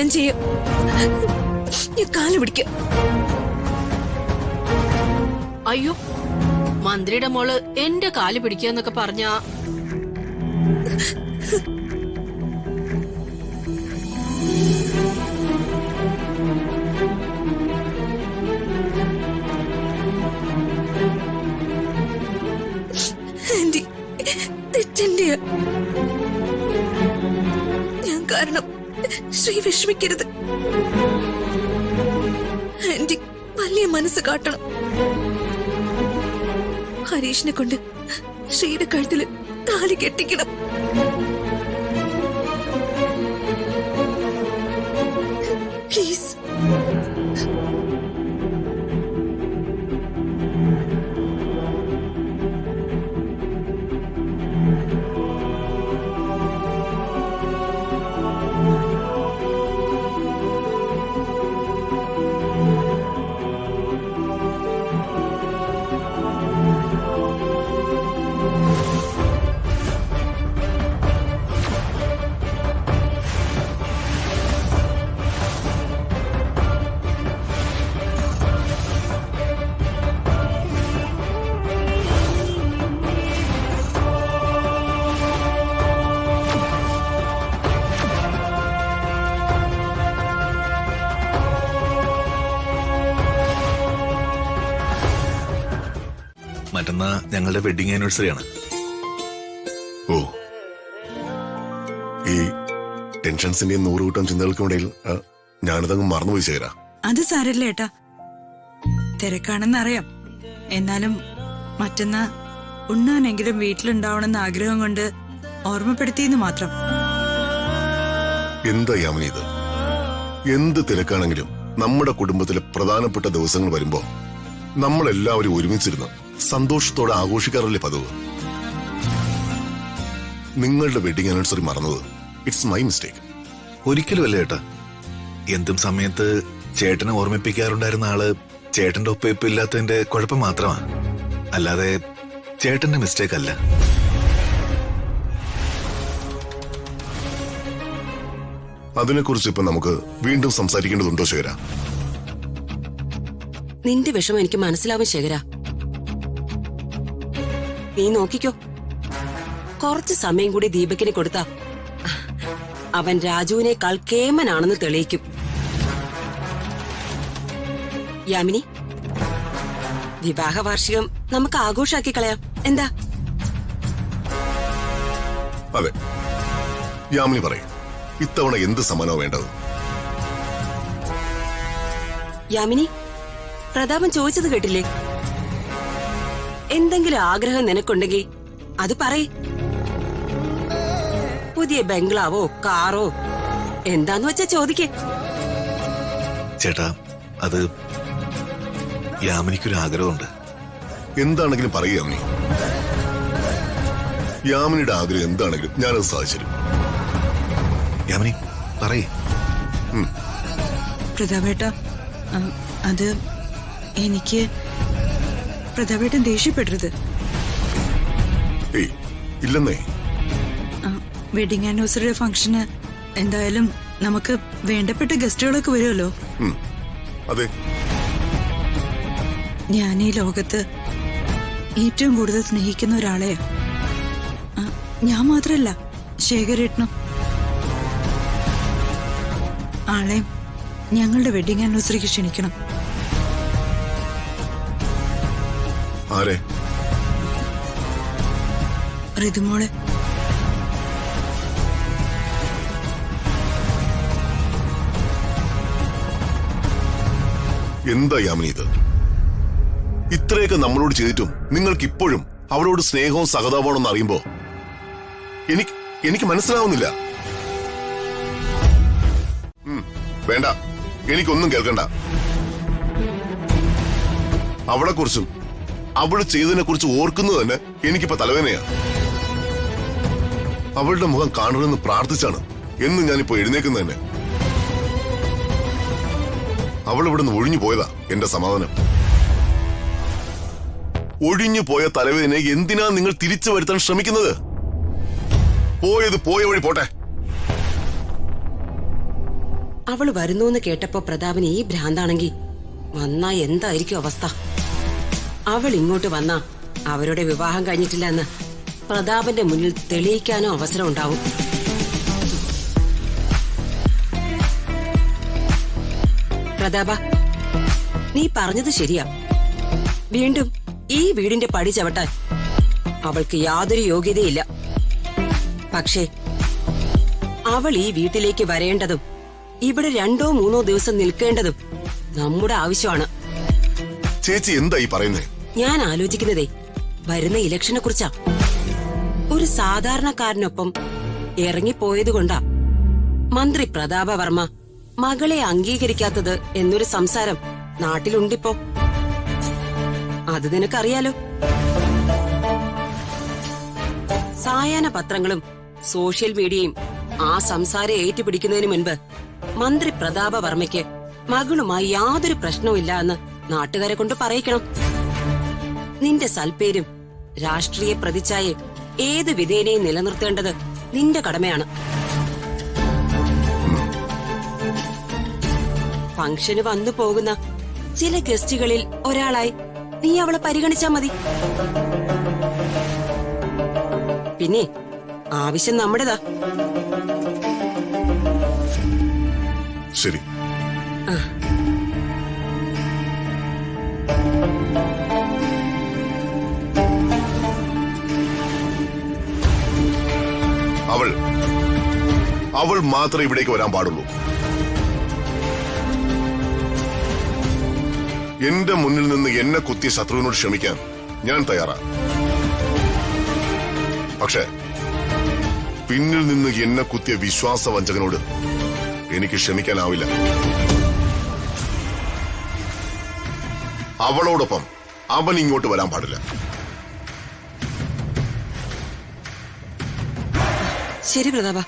ഞാൻ ചെയ്യാം. ഞാൻ കാല് പിടിക്കാം. അയ്യോ, മന്ത്രിയുടെ മോള് എന്റെ കാല് പിടിക്കാന്നൊക്കെ പറഞ്ഞാ ആന്റി, തെറ്റെന്റെയാ. ഞാൻ കാരണം ശ്രീ വിഷമിക്കരുത്. ആന്റി വലിയ മനസ്സ് കാട്ടണം. ഹരീഷിനെ കൊണ്ട് ശ്രീയുടെ കഴുത്തില് താലി കെട്ടിക്കണം. പ്ലീസ്. മറ്റന്നാ ഞങ്ങളുടെ വെഡിങ് ആനിവേഴ്സറി ആണ്. ഓ, ഈ ടെൻഷൻസിന്റെയും 100 കൂട്ടം ചിന്തകൾക്കുമിടയിൽ ഞാനിതങ്ങ് മറന്നുപോയി ചേരാ. അത് സാരല്ല ഏട്ടാ, തിരക്കാണെന്നറിയാം. എന്നാലും മറ്റന്നാ ഉണ്ണാനെങ്കിലും വീട്ടിലുണ്ടാവണമെന്ന ആഗ്രഹം കൊണ്ട് ഓർമ്മപ്പെടുത്തിയെന്ന് മാത്രം. എന്താ യാമിനി ഇത്? എന്ത് തിരക്കാണെങ്കിലും നമ്മുടെ കുടുംബത്തിലെ പ്രധാനപ്പെട്ട ദിവസങ്ങൾ വരുമ്പോ നമ്മളെല്ലാവരും ഒരുമിച്ചിരുന്ന് സന്തോഷത്തോടെ ആഘോഷിക്കാറല്ലേ പതിവ്. നിങ്ങളുടെ വെഡിങ് ആനിവേഴ്സറി മറന്നത് ഇറ്റ്സ് മൈ മിസ്റ്റേക്ക്. ഒരിക്കലും അല്ല ചേട്ടാ. എന്തും സമയത്ത് ചേട്ടനെ ഓർമ്മിപ്പിക്കാറുണ്ടായിരുന്ന ആള് ചേട്ടന്റെ ഒപ്പം ഇല്ലാത്തതിന്റെ കുഴപ്പം മാത്രമാ, അല്ലാതെ ചേട്ടന്റെ മിസ്റ്റേക്ക് അല്ല. അതിനെക്കുറിച്ച് ഇപ്പൊ നമുക്ക് വീണ്ടും സംസാരിക്കേണ്ടതുണ്ടോ ശേഖര? നിന്റെ വിഷമം എനിക്ക് മനസ്സിലാവും ശേഖര. നീ നോക്കിക്കോ, കുറച്ച് സമയം കൂടി ദീപകിന് കൊടുത്താ അവൻ രാജുവിനേക്കാൾ കേമനാണെന്ന് തെളിയിക്കും. യാമിനി, വിവാഹ വാർഷികം നമുക്ക് ആഘോഷാക്കി കളയാം, എന്താ? അതെ, യാമിനി പറയും. ഇത്തവണ എന്ത് സമ്മാനമാണ് വേണ്ടത്? യാമിനി, പ്രതാപൻ ചോദിച്ചത് കേട്ടില്ലേ? എന്തെങ്കിലും ആഗ്രഹം നിനക്കുണ്ടെങ്കിൽ അത് പറയ്. പുതിയ ബംഗ്ലാവോ കാറോ എന്താന്ന് വെച്ചാ ചോദിക്കേ. ചേട്ടാ, അത് യാമിനിക്കൊരു ആഗ്രഹമുണ്ട്. എന്താണെങ്കിലും പറയുക യാമിനി. യാമിനിയുടെ ആഗ്രഹം എന്താണെങ്കിലും ഞാനത് സാധിച്ചു. യാമിനി പറയേ. പ്രതാപേട്ട, അത് എനിക്ക് പ്രതാപേട്ടൻ ദേഷ്യപ്പെടരുത്. ഏയ് ഇല്ലെന്നേ. വെഡിങ് ആനിവേഴ്സറി ഫംഗ്ഷന് എന്തായാലും നമുക്ക് വേണ്ടപ്പെട്ട ഗസ്റ്റുകളൊക്കെ വരുമല്ലോ. അതെ, ഞാൻ ഈ ലോകത്ത് ഏറ്റവും കൂടുതൽ സ്നേഹിക്കുന്ന ഒരാളെയാ. ഞാൻ മാത്രല്ല, ശേഖരേട്ടനും. ആളെ ഞങ്ങളുടെ വെഡിങ് ആനിവേഴ്സറിക്ക് ക്ഷണിക്കണം. ആരെ? ഋതുമോളെ. എന്താ യാമിനി ഇത്? ഇത്രയൊക്കെ നമ്മളോട് ചെയ്തിട്ടും നിങ്ങൾക്ക് ഇപ്പോഴും അവളോട് സ്നേഹവും സഹതാപമാണെന്ന് അറിയുമ്പോ എനിക്ക് മനസ്സിലാവുന്നില്ല. വേണ്ട, എനിക്കൊന്നും കേൾക്കണ്ട. അവളെ കുറിച്ചും അവള് ചെയ്തതിനെ കുറിച്ച് ഓർക്കുന്നത് തന്നെ എനിക്കിപ്പോ തലവേദനയാ. അവളുടെ മുഖം കാണണമെന്ന് പ്രാർത്ഥിച്ചാണ് എന്ന് ഞാനിപ്പോ എഴുന്നേക്കുന്നത് തന്നെ. അവൾ ഇവിടുന്ന് ഒഴിഞ്ഞു പോയതാ എന്റെ സമാധാനം. ഒഴിഞ്ഞു പോയ തലവേദനയെ എന്തിനാ നിങ്ങൾ തിരിച്ചു വരുത്താൻ ശ്രമിക്കുന്നത്? പോയത് പോയ വഴി പോട്ടെ. അവള് വരുന്നൂന്ന് കേട്ടപ്പോ പ്രതാപന് ഈ ഭ്രാന്താണെങ്കി വന്നാ എന്തായിരിക്കും അവസ്ഥ? അവൾ ഇങ്ങോട്ട് വന്നാ അവരുടെ വിവാഹം കഴിഞ്ഞിട്ടില്ല എന്ന് പ്രതാപന്റെ മുന്നിൽ തെളിയിക്കാനോ അവസരം ഉണ്ടാവും. പ്രതാപ, നീ പറഞ്ഞത് ശരിയാ. വീണ്ടും ഈ വീടിന്റെ പടി ചവിട്ടാൻ അവൾക്ക് യാതൊരു യോഗ്യതയില്ല. പക്ഷേ അവൾ ഈ വീട്ടിലേക്ക് വരേണ്ടതും ഇവിടെ 2-3 ദിവസം നിൽക്കേണ്ടതും നമ്മുടെ ആവശ്യമാണ്. ചേച്ചി എന്താ ഈ പറയുന്നേ? ഞാൻ ആലോചിക്കുന്നതേ വരുന്ന ഇലക്ഷനെ കുറിച്ചാ. ഒരു സാധാരണക്കാരനൊപ്പം ഇറങ്ങിപ്പോയതുകൊണ്ടാ മന്ത്രി പ്രതാപവർമ്മ മകളെ അംഗീകരിക്കാത്തത് എന്നൊരു സംസാരം നാട്ടിലുണ്ടിപ്പോ. അത് നിനക്കറിയാലോ. സായാഹ്ന പത്രങ്ങളും സോഷ്യൽ മീഡിയയും ആ സംസാരം ഏറ്റുപിടിക്കുന്നതിന് മുൻപ് മന്ത്രി പ്രതാപവർമ്മയ്ക്ക് മകളുമായി യാതൊരു പ്രശ്നവുമില്ല എന്ന് നാട്ടുകാരെ കൊണ്ട് പറയിക്കണം. നിന്റെ സൽപ്പേരും രാഷ്ട്രീയ പ്രതിച്ഛായയും ഏത് വിധേനയും നിലനിർത്തേണ്ടത് നിന്റെ കടമയാണ്. ഫംഗ്ഷന് വന്നു പോകുന്ന ചില ഗസ്റ്റുകളിൽ ഒരാളായി നീ അവളെ പരിഗണിച്ചാ മതി. പിന്നെ ആവശ്യം നമ്മുടേതാ. ശരി. അവൾ മാത്രമേ ഇവിടേക്ക് വരാൻ പാടുള്ളൂ. എന്റെ മുന്നിൽ നിന്ന് എന്നെ കുത്തിയ ശത്രുവിനോട് ക്ഷമിക്കാൻ ഞാൻ തയ്യാറാ. പക്ഷേ പിന്നിൽ നിന്ന് എന്നെ കുത്തിയ വിശ്വാസവഞ്ചകനോട് എനിക്ക് ക്ഷമിക്കാനാവില്ല. അവളോടൊപ്പം അവൻ ഇങ്ങോട്ട് വരാൻ പാടില്ല. ശരി പ്രതാപ.